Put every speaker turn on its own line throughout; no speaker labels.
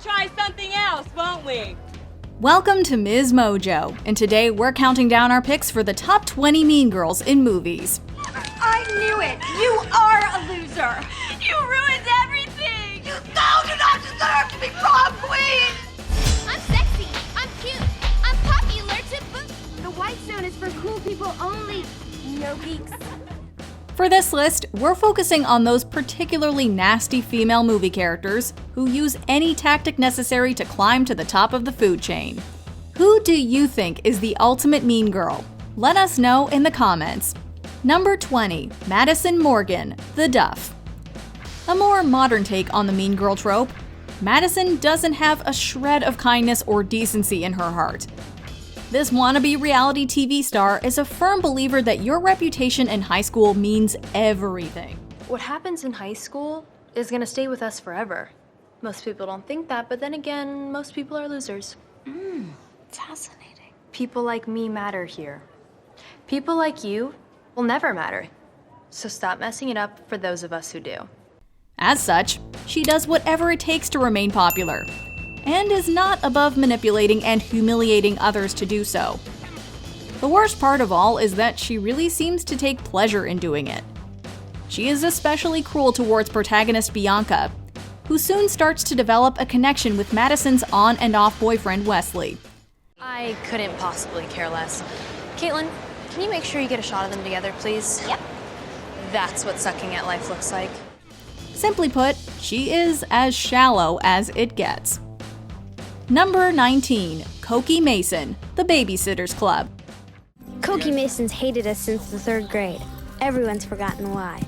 try something else, won't we?
Welcome to MsMojo, and today we're counting down our picks for the top 20 mean girls in movies.
I knew it! You are a loser! You ruined everything! You do not deserve to be prom queen!
I'm sexy, I'm cute, I'm popular to boot. The white zone is for cool people only. No geeks.
For this list, we're focusing on those particularly nasty female movie characters who use any tactic necessary to climb to the top of the food chain. Who do you think is the ultimate mean girl? Let us know in the comments. Number 20, Madison Morgan, the Duff. A more modern take on the mean girl trope, Madison doesn't have a shred of kindness or decency in her heart. This wannabe reality TV star is a firm believer that your reputation in high school means everything.
What happens in high school is gonna stay with us forever. Most people don't think that, but then again, most people are losers.
Fascinating.
People like me matter here. People like you will never matter. So stop messing it up for those of us who do.
As such, she does whatever it takes to remain popular, and is not above manipulating and humiliating others to do so. The worst part of all is that she really seems to take pleasure in doing it. She is especially cruel towards protagonist Bianca, who soon starts to develop a connection with Madison's on and off boyfriend Wesley.
I couldn't possibly care less. Caitlin, can you make sure you get a shot of them together, please?
Yep.
That's what sucking at life looks like.
Simply put, she is as shallow as it gets. Number 19, Cokie Mason, the Babysitters Club.
Cokie Mason's hated us since the 3rd grade. Everyone's forgotten why.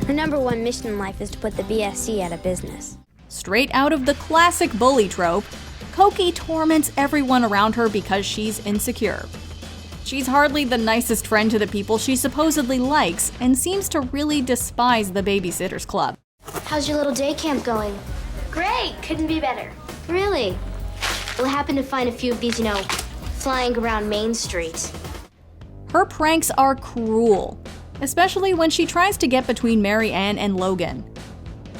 Her number one mission in life is to put the BSC out of business.
Straight out of the classic bully trope, Cokie torments everyone around her because she's insecure. She's hardly the nicest friend to the people she supposedly likes and seems to really despise the Babysitters Club.
How's your little day camp going? Great, couldn't be better. Really? Well, I happened to find a few of these, flying around Main Street.
Her pranks are cruel, especially when she tries to get between Marianne and Logan.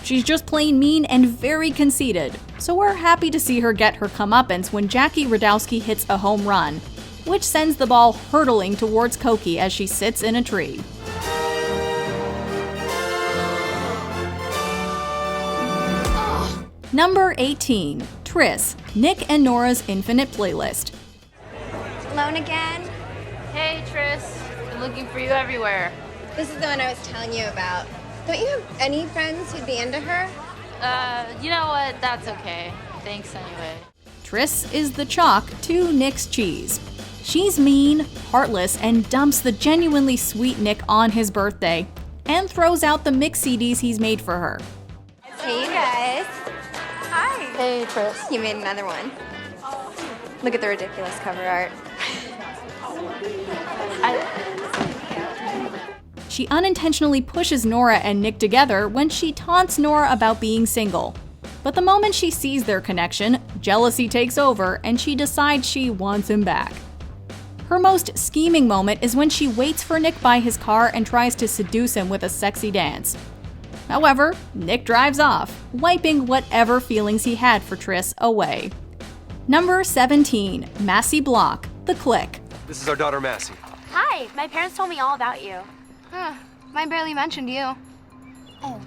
She's just plain mean and very conceited, so we're happy to see her get her comeuppance when Jackie Radowski hits a home run, which sends the ball hurtling towards Cokie as she sits in a tree. Number 18, Tris, Nick and Nora's Infinite Playlist.
Alone again?
Hey, Tris. Been looking for you everywhere.
This is the one I was telling you about. Don't you have any friends who'd be into her?
You know what? That's okay. Thanks anyway.
Tris is the chalk to Nick's cheese. She's mean, heartless, and dumps the genuinely sweet Nick on his birthday, and throws out the mix CDs he's made for her.
Hey, you guys. Hi.
Hey, Tris.
You made another one. Look at the ridiculous cover art.
She unintentionally pushes Nora and Nick together when she taunts Nora about being single. But the moment she sees their connection, jealousy takes over and she decides she wants him back. Her most scheming moment is when she waits for Nick by his car and tries to seduce him with a sexy dance. However, Nick drives off, wiping whatever feelings he had for Tris away. Number 17, Massey Block, The Clique.
This is our daughter, Massey.
Hi, my parents told me all about you.
Mine barely mentioned you. Oh.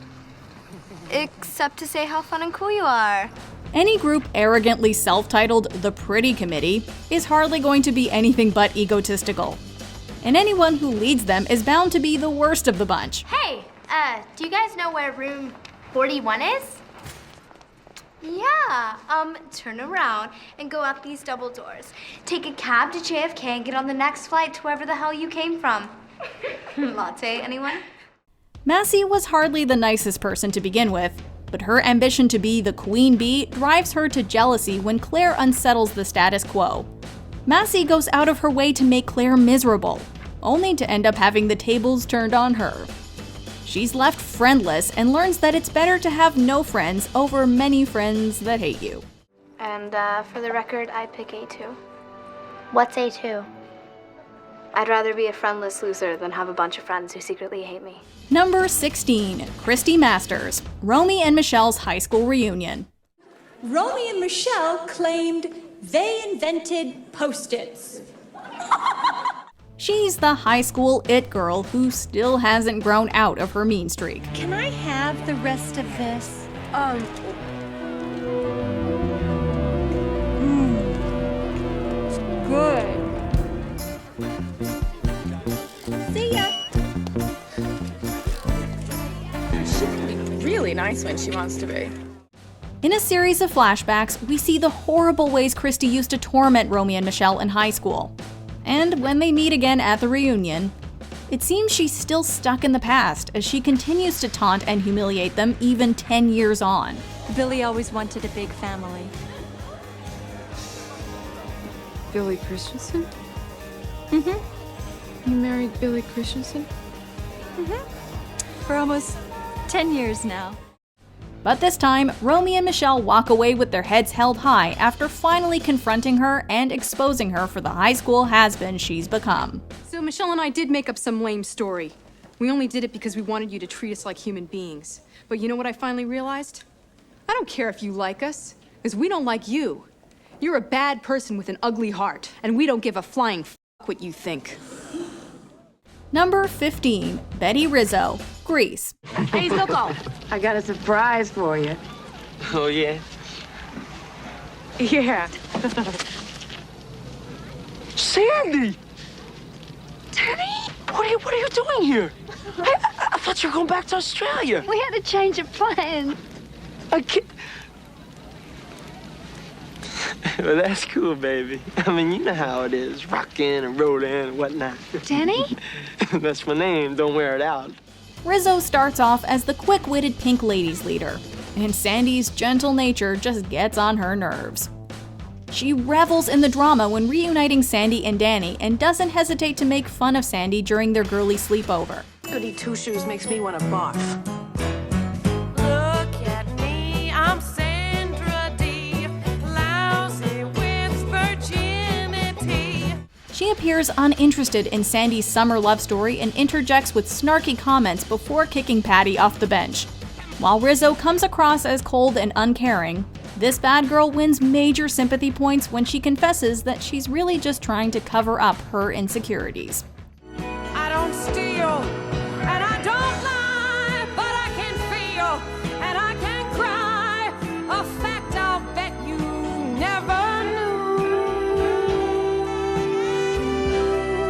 Except to say how fun and cool you are.
Any group arrogantly self-titled The Pretty Committee is hardly going to be anything but egotistical. And anyone who leads them is bound to be the worst of the bunch.
Hey, do you guys know where room 41 is?
Yeah, turn around and go out these double doors. Take a cab to JFK and get on the next flight to wherever the hell you came from. Latte, anyone?
Massey was hardly the nicest person to begin with, but her ambition to be the queen bee drives her to jealousy when Claire unsettles the status quo. Massey goes out of her way to make Claire miserable, only to end up having the tables turned on her. She's left friendless and learns that it's better to have no friends over many friends that hate you.
And for the record, I pick A2.
What's A2?
I'd rather be a friendless loser than have a bunch of friends who secretly hate me.
Number 16, Christie Masters, Romy and Michelle's high school reunion.
Romy and Michelle claimed they invented Post-its.
She's the high school it girl who still hasn't grown out of her mean streak.
Can I have the rest of this? Good. See ya.
She can be really nice when she wants to be.
In a series of flashbacks, we see the horrible ways Christie used to torment Romy and Michelle in high school. And when they meet again at the reunion, it seems she's still stuck in the past as she continues to taunt and humiliate them even 10 years on.
Billy always wanted a big family.
Billy Christensen? You married Billy Christensen?
For almost 10 years now.
But this time, Romy and Michelle walk away with their heads held high after finally confronting her and exposing her for the high school has-been she's become.
So Michelle and I did make up some lame story. We only did it because we wanted you to treat us like human beings. But you know what I finally realized? I don't care if you like us, because we don't like you. You're a bad person with an ugly heart, and we don't give a flying f*** what you think.
Number 15, Betty Rizzo, Grease.
Hey, Zuko, I got a surprise for you.
Oh, yeah?
Yeah.
Sandy! Danny! What are you doing here? I thought you were going back to Australia.
We had a change of plans.
I can't... Well, that's cool, baby. I mean, you know how it is, rockin' and rollin' and whatnot.
Danny?
That's my name, don't wear it out.
Rizzo starts off as the quick-witted Pink Ladies leader, and Sandy's gentle nature just gets on her nerves. She revels in the drama when reuniting Sandy and Danny and doesn't hesitate to make fun of Sandy during their girly sleepover.
Goody two-shoes makes me want to barf.
Look at me, I'm Sandra D, lousy with virginity.
She appears uninterested in Sandy's summer love story and interjects with snarky comments before kicking Patty off the bench. While Rizzo comes across as cold and uncaring, this bad girl wins major sympathy points when she confesses that she's really just trying to cover up her insecurities.
I don't steal, and I don't lie, but I can feel, and I can cry, a fact I'll bet you never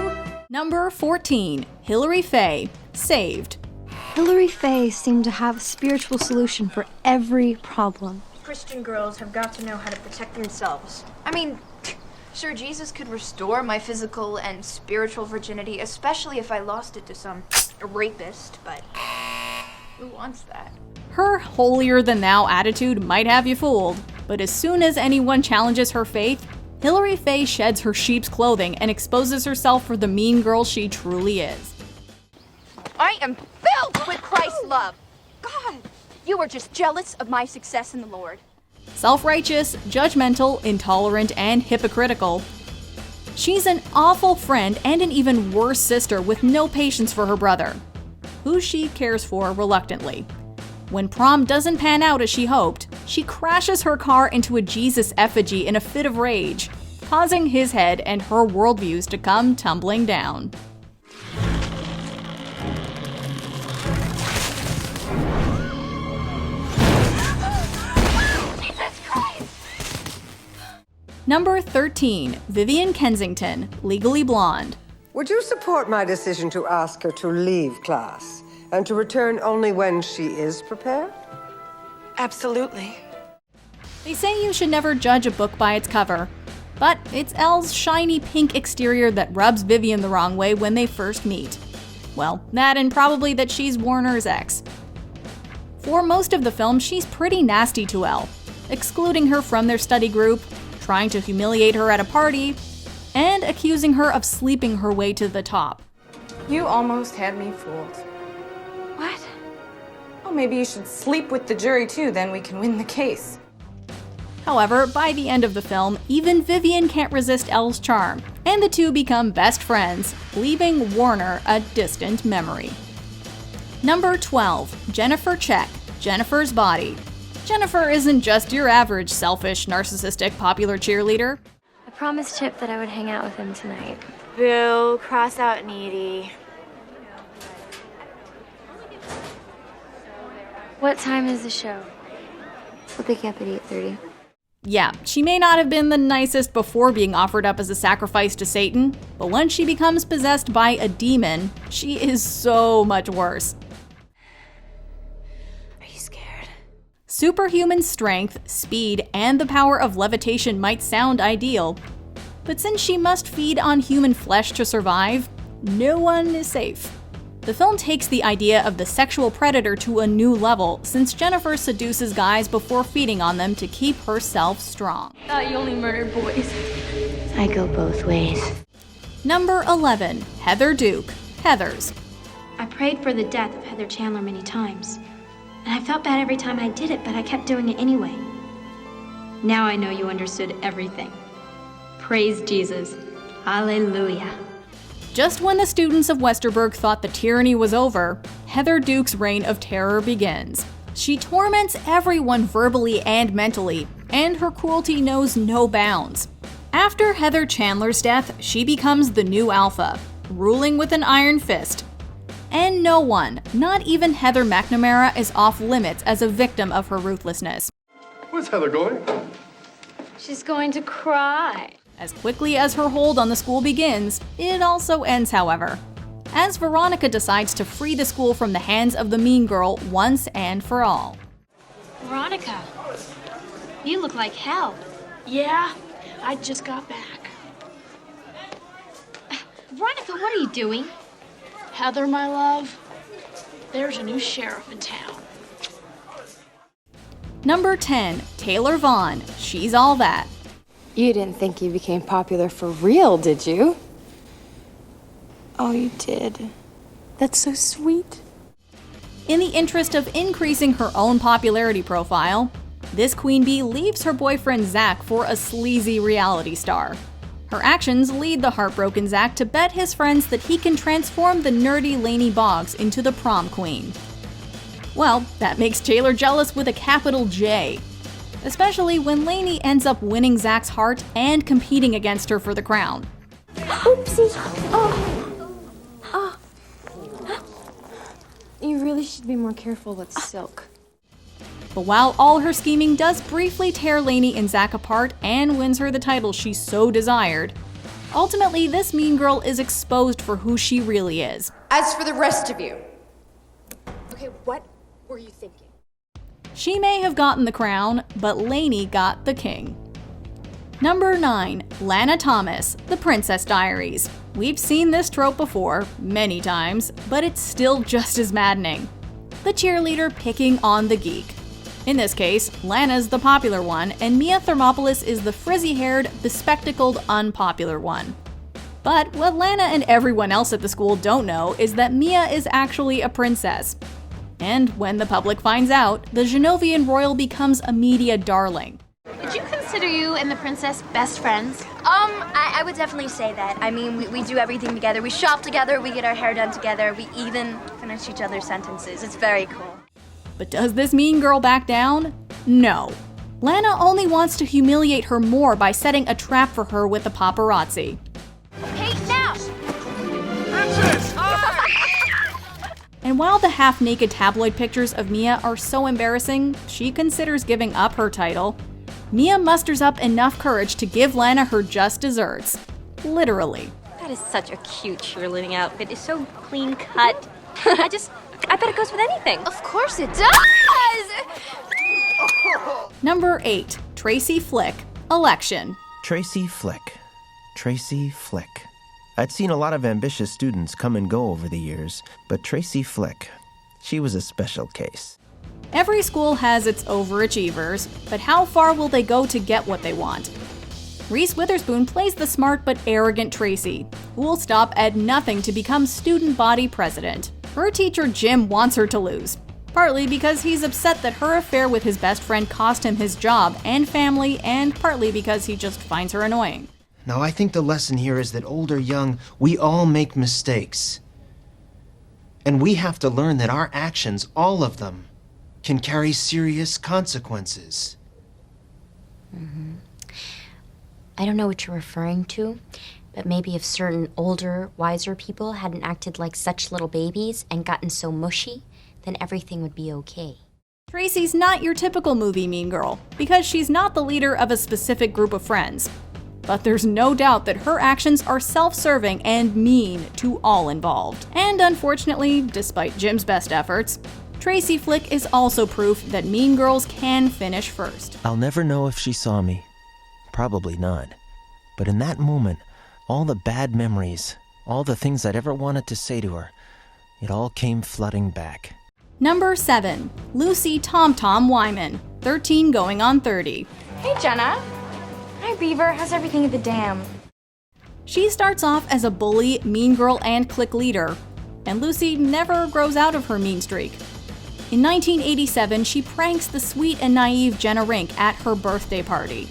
knew.
Number 14, Hilary Faye, Saved.
Hilary Faye seemed to have a spiritual solution for every problem.
Christian girls have got to know how to protect themselves. I mean, sure, Jesus could restore my physical and spiritual virginity, especially if I lost it to some rapist, but who wants that?
Her holier-than-thou attitude might have you fooled, but as soon as anyone challenges her faith, Hilary Faye sheds her sheep's clothing and exposes herself for the mean girl she truly is.
I am filled with Christ's love. God, you are just jealous of my success in the Lord.
Self-righteous, judgmental, intolerant, and hypocritical, she's an awful friend and an even worse sister with no patience for her brother, who she cares for reluctantly. When prom doesn't pan out as she hoped, she crashes her car into a Jesus effigy in a fit of rage, causing his head and her worldviews to come tumbling down. Number 13, Vivian Kensington, Legally Blonde.
Would you support my decision to ask her to leave class and to return only when she is prepared?
Absolutely.
They say you should never judge a book by its cover, but it's Elle's shiny pink exterior that rubs Vivian the wrong way when they first meet. Well, that and probably that she's Warner's ex. For most of the film, she's pretty nasty to Elle, excluding her from their study group, trying to humiliate her at a party, and accusing her of sleeping her way to the top.
You almost had me fooled. What? Oh, maybe you should sleep with the jury too, then we can win the case.
However, by the end of the film, even Vivian can't resist Elle's charm, and the two become best friends, leaving Warner a distant memory. Number 12, Jennifer Check, Jennifer's Body. Jennifer isn't just your average selfish, narcissistic, popular cheerleader.
I promised Chip that I would hang out with him tonight.
Boo, cross out needy.
What time is the show? We'll pick you up at 8:30.
Yeah, she may not have been the nicest before being offered up as a sacrifice to Satan, but once she becomes possessed by a demon, she is so much worse.
Are you scared?
Superhuman strength, speed, and the power of levitation might sound ideal, but since she must feed on human flesh to survive, no one is safe. The film takes the idea of the sexual predator to a new level, since Jennifer seduces guys before feeding on them to keep herself strong.
Thought you only murdered boys. I go both ways.
Number 11, Heather Duke, Heathers.
I prayed for the death of Heather Chandler many times, and I felt bad every time I did it, but I kept doing it anyway. Now I know you understood everything. Praise Jesus. Hallelujah.
Just when the students of Westerberg thought the tyranny was over, Heather Duke's reign of terror begins. She torments everyone verbally and mentally, and her cruelty knows no bounds. After Heather Chandler's death, she becomes the new alpha, ruling with an iron fist. And no one, not even Heather McNamara, is off limits as a victim of her ruthlessness.
Where's Heather going?
She's going to cry.
As quickly as her hold on the school begins, it also ends, however, as Veronica decides to free the school from the hands of the mean girl once and for all.
Veronica, you look like hell.
Yeah, I just got back.
Veronica, what are you doing?
Heather, my love, there's a new sheriff in town.
Number 10, Taylor Vaughan, She's All That.
You didn't think you became popular for real, did you? Oh, you did. That's so sweet.
In the interest of increasing her own popularity profile, this queen bee leaves her boyfriend Zach for a sleazy reality star. Her actions lead the heartbroken Zach to bet his friends that he can transform the nerdy Lainey Boggs into the prom queen. Well, that makes Taylor jealous with a capital J. Especially when Lainey ends up winning Zach's heart and competing against her for the crown.
Oopsie. Oh.
You really should be more careful with Silk.
But while all her scheming does briefly tear Lainey and Zach apart and wins her the title she so desired, ultimately this mean girl is exposed for who she really is.
As for the rest of you, okay, what were you thinking?
She may have gotten the crown, but Lainey got the king. Number 9, Lana Thomas, The Princess Diaries. We've seen this trope before, many times, but it's still just as maddening. The cheerleader picking on the geek. In this case, Lana's the popular one, and Mia Thermopolis is the frizzy-haired, bespectacled, unpopular one. But what Lana and everyone else at the school don't know is that Mia is actually a princess. And when the public finds out, the Genovian royal becomes a media darling.
Would you consider you and the princess best friends?
I would definitely say that. I mean, we do everything together. We shop together, we get our hair done together, we even finish each other's sentences. It's very cool.
But does this mean girl back down? No. Lana only wants to humiliate her more by setting a trap for her with the paparazzi.
Hey, now!
Princess!
And while the half-naked tabloid pictures of Mia are so embarrassing, she considers giving up her title. Mia musters up enough courage to give Lana her just desserts. Literally.
That is such a cute cheerleading outfit. It's so clean cut. I bet it goes with anything.
Of course it does!
Number 8, Tracy Flick, Election.
Tracy Flick. Tracy Flick. I'd seen a lot of ambitious students come and go over the years, but Tracy Flick, she was a special case.
Every school has its overachievers, but how far will they go to get what they want? Reese Witherspoon plays the smart but arrogant Tracy, who will stop at nothing to become student body president. Her teacher Jim wants her to lose, partly because he's upset that her affair with his best friend cost him his job and family, and partly because he just finds her annoying.
Now, I think the lesson here is that old or young, we all make mistakes. And we have to learn that our actions, all of them, can carry serious consequences.
I don't know what you're referring to, but maybe if certain older, wiser people hadn't acted like such little babies and gotten so mushy, then everything would be okay.
Tracy's not your typical movie mean girl, because she's not the leader of a specific group of friends. But there's no doubt that her actions are self-serving and mean to all involved. And unfortunately, despite Jim's best efforts, Tracy Flick is also proof that mean girls can finish first.
I'll never know if she saw me. Probably not. But in that moment, all the bad memories, all the things I'd ever wanted to say to her, it all came flooding back.
Number 7. Lucy Tom Tom Wyman, 13 going on 30.
Hey, Jenna. Hi, Beaver. How's everything at the dam?
She starts off as a bully, mean girl, and clique leader, and Lucy never grows out of her mean streak. In 1987, she pranks the sweet and naive Jenna Rink at her birthday party.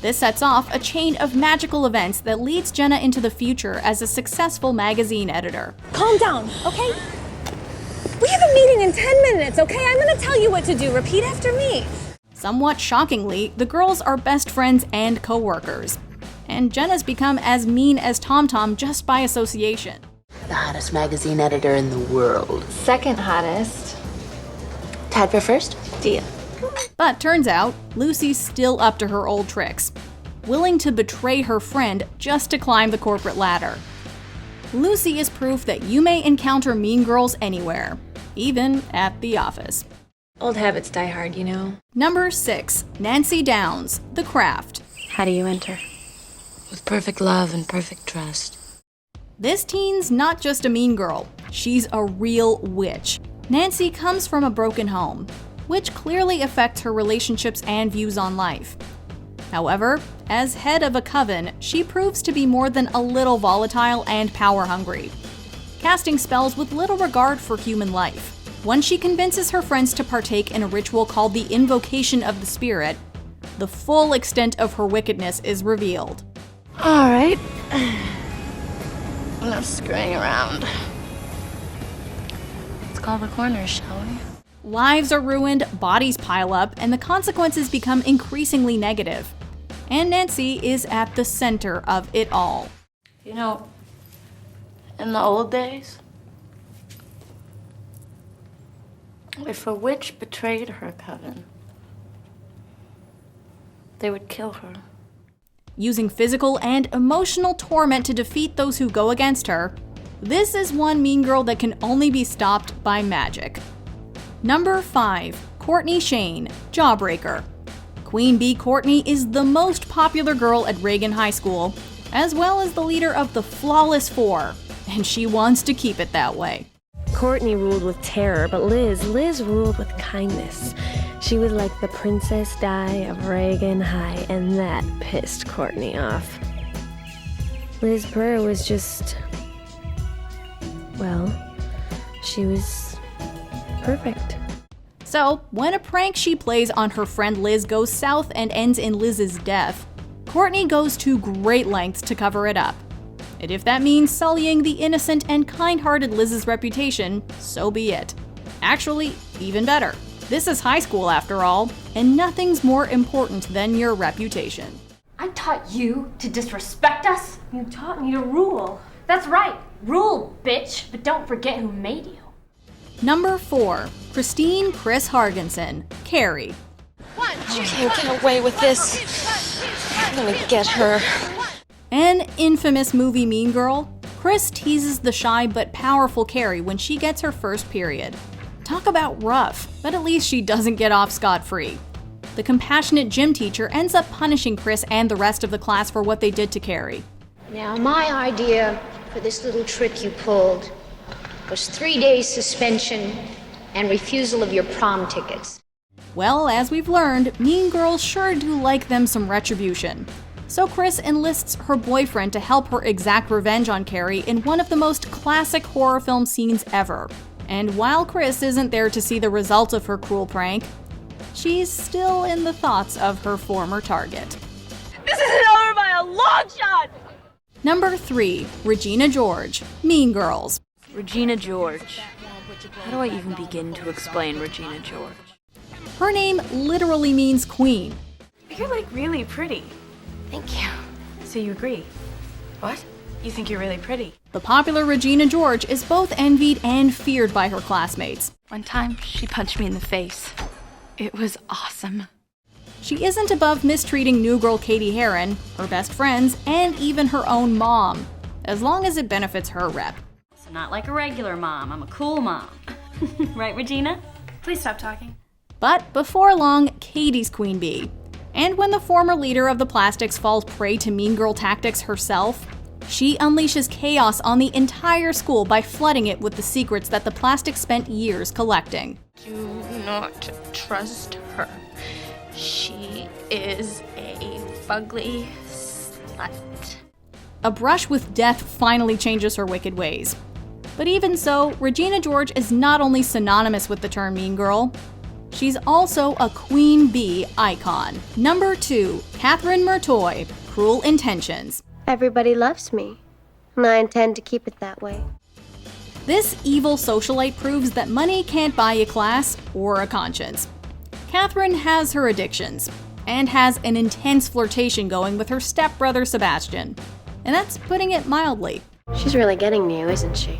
This sets off a chain of magical events that leads Jenna into the future as a successful magazine editor.
Calm down, okay? We have a meeting in 10 minutes, okay? I'm gonna tell you what to do. Repeat after me.
Somewhat shockingly, the girls are best friends and co-workers. And Jenna's become as mean as Tom Tom just by association.
The hottest magazine editor in the world.
Second hottest.
Tied for first?
Deal.
But turns out, Lucy's still up to her old tricks, willing to betray her friend just to climb the corporate ladder. Lucy is proof that you may encounter mean girls anywhere, even at the office.
Old habits die hard, you know.
Number 6. Nancy Downs, The Craft.
How do you enter? With perfect love and perfect trust.
This teen's not just a mean girl, she's a real witch. Nancy comes from a broken home, which clearly affects her relationships and views on life. However, as head of a coven, she proves to be more than a little volatile and power-hungry, casting spells with little regard for human life. When she convinces her friends to partake in a ritual called the Invocation of the Spirit, the full extent of her wickedness is revealed.
All right. Enough screwing around. Let's call the corners, shall we?
Lives are ruined, bodies pile up, and the consequences become increasingly negative. And Nancy is at the center of it all.
You know, in the old days, if a witch betrayed her coven, they would kill her.
Using physical and emotional torment to defeat those who go against her, this is one mean girl that can only be stopped by magic. Number 5. Courtney Shayne, Jawbreaker. Queen Bee Courtney is the most popular girl at Reagan High School, as well as the leader of the Flawless Four, and she wants to keep it that way.
Courtney ruled with terror, but Liz ruled with kindness. She was like the Princess Di of Reagan High, and that pissed Courtney off. Liz Burr was just, well, she was perfect.
So, when a prank she plays on her friend Liz goes south and ends in Liz's death, Courtney goes to great lengths to cover it up. And if that means sullying the innocent and kind-hearted Liz's reputation, so be it. Actually, even better. This is high school after all, and nothing's more important than your reputation.
I taught you to disrespect us? You taught me to rule. That's right, rule, bitch, but don't forget who made you.
Number 4. Christine Chris Hargensen, Carrie.
You can't get away with this. I'm gonna get her.
An infamous movie mean girl, Chris teases the shy but powerful Carrie when she gets her first period. Talk about rough, but at least she doesn't get off scot-free. The compassionate gym teacher ends up punishing Chris and the rest of the class for what they did to Carrie.
Now, my idea for this little trick you pulled was 3 days suspension and refusal of your prom tickets.
Well, as we've learned, mean girls sure do like them some retribution. So Chris enlists her boyfriend to help her exact revenge on Carrie in one of the most classic horror film scenes ever. And while Chris isn't there to see the results of her cruel prank, she's still in the thoughts of her former target.
This isn't over by a long shot!
Number 3. Regina George, Mean Girls.
Regina George. How do I even begin to explain Regina George?
Her name literally means queen.
You're like really pretty.
Thank you.
So you agree? What? You think you're really pretty?
The popular Regina George is both envied and feared by her classmates.
One time, she punched me in the face. It was awesome.
She isn't above mistreating new girl Katie Heron, her best friends, and even her own mom, as long as it benefits her rep.
So not like a regular mom, I'm a cool mom. Right, Regina?
Please stop talking.
But before long, Katie's queen bee. And when the former leader of the Plastics falls prey to mean girl tactics herself, she unleashes chaos on the entire school by flooding it with the secrets that the Plastics spent years collecting.
Do not trust her. She is a fugly slut.
A brush with death finally changes her wicked ways. But even so, Regina George is not only synonymous with the term mean girl, she's also a queen bee icon. Number 2, Kathryn Merteuil, Cruel Intentions.
Everybody loves me, and I intend to keep it that way.
This evil socialite proves that money can't buy a class or a conscience. Kathryn has her addictions, and has an intense flirtation going with her stepbrother Sebastian. And that's putting it mildly.
She's really getting to you, isn't she?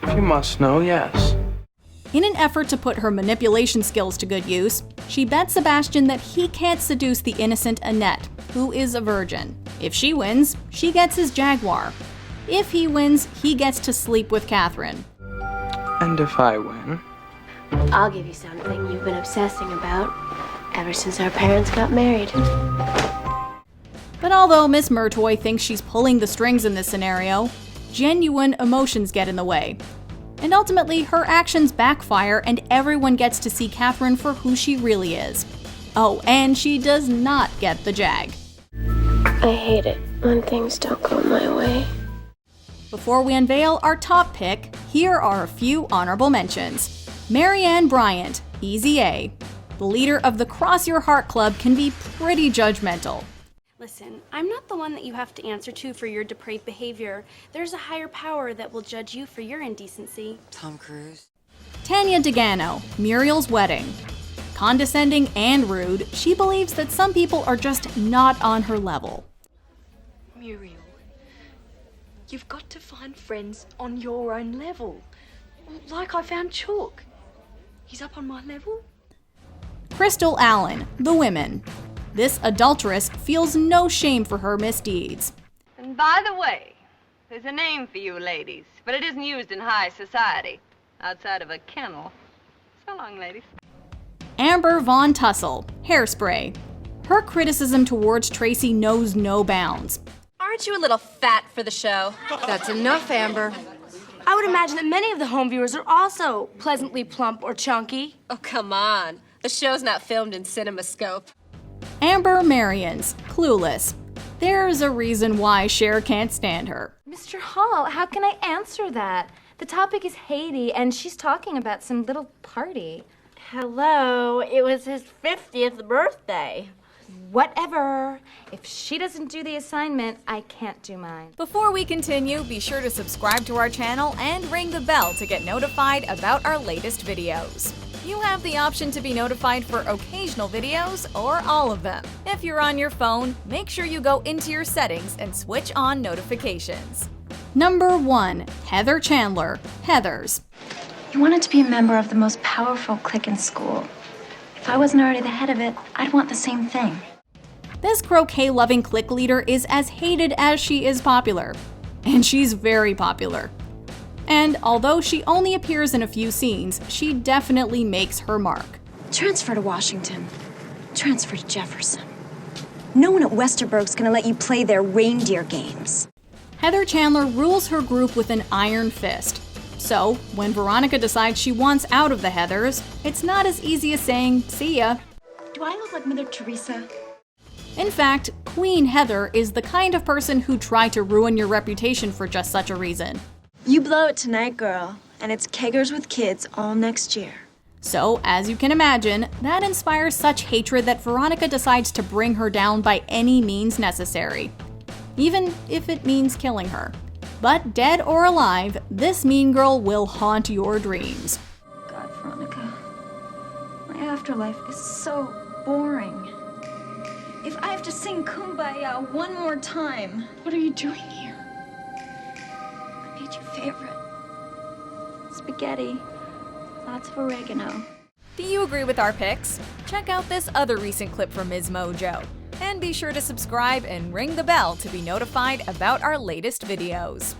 You must know, yes.
In an effort to put her manipulation skills to good use, she bets Sebastian that he can't seduce the innocent Annette, who is a virgin. If she wins, she gets his Jaguar. If he wins, he gets to sleep with Kathryn.
And if I win?
I'll give you something you've been obsessing about ever since our parents got married.
But although Miss Merteuil thinks she's pulling the strings in this scenario, genuine emotions get in the way. And ultimately, her actions backfire and everyone gets to see Kathryn for who she really is. Oh, and she does not get the Jag.
I hate it when things don't go my way.
Before we unveil our top pick, here are a few honorable mentions. Marianne Bryant, Easy A. The leader of the Cross Your Heart Club can be pretty judgmental.
Listen, I'm not the one that you have to answer to for your depraved behavior. There's a higher power that will judge you for your indecency.
Tom Cruise.
Tania Degano, Muriel's Wedding. Condescending and rude, she believes that some people are just not on her level.
Muriel, you've got to find friends on your own level. Like I found Chook. He's up on my level.
Crystal Allen, The Women. This adulteress feels no shame for her misdeeds.
And by the way, there's a name for you ladies, but it isn't used in high society, outside of a kennel. So long, ladies.
Amber Von Tussle, Hairspray. Her criticism towards Tracy knows no bounds.
Aren't you a little fat for the show?
That's enough, Amber.
I would imagine that many of the home viewers are also pleasantly plump or chunky.
Oh, come on. The show's not filmed in CinemaScope.
Amber Marians, Clueless. There's a reason why Cher can't stand her.
Mr. Hall, how can I answer that? The topic is Haiti, and she's talking about some little party.
Hello, it was his 50th birthday.
Whatever. If she doesn't do the assignment, I can't do mine.
Before we continue, be sure to subscribe to our channel and ring the bell to get notified about our latest videos. You have the option to be notified for occasional videos or all of them. If you're on your phone, make sure you go into your settings and switch on notifications. Number 1, Heather Chandler, Heathers.
You wanted to be a member of the most powerful clique in school. If I wasn't already the head of it, I'd want the same thing.
This croquet-loving clique leader is as hated as she is popular. And she's very popular. And although she only appears in a few scenes, she definitely makes her mark.
Transfer to Washington. Transfer to Jefferson. No one at Westerberg's gonna let you play their reindeer games.
Heather Chandler rules her group with an iron fist. So, when Veronica decides she wants out of the Heathers, it's not as easy as saying, see ya.
Do I look like Mother Teresa?
In fact, Queen Heather is the kind of person who'd try to ruin your reputation for just such a reason.
You blow it tonight, girl, and it's keggers with kids all next year.
So, as you can imagine, that inspires such hatred that Veronica decides to bring her down by any means necessary, even if it means killing her. But dead or alive, this mean girl will haunt your dreams.
God, Veronica, I have afterlife is so boring. If I have to sing Kumbaya one more time... What are you doing here? I made your favorite. Spaghetti. Lots of oregano.
Do you agree with our picks? Check out this other recent clip from MsMojo. And be sure to subscribe and ring the bell to be notified about our latest videos.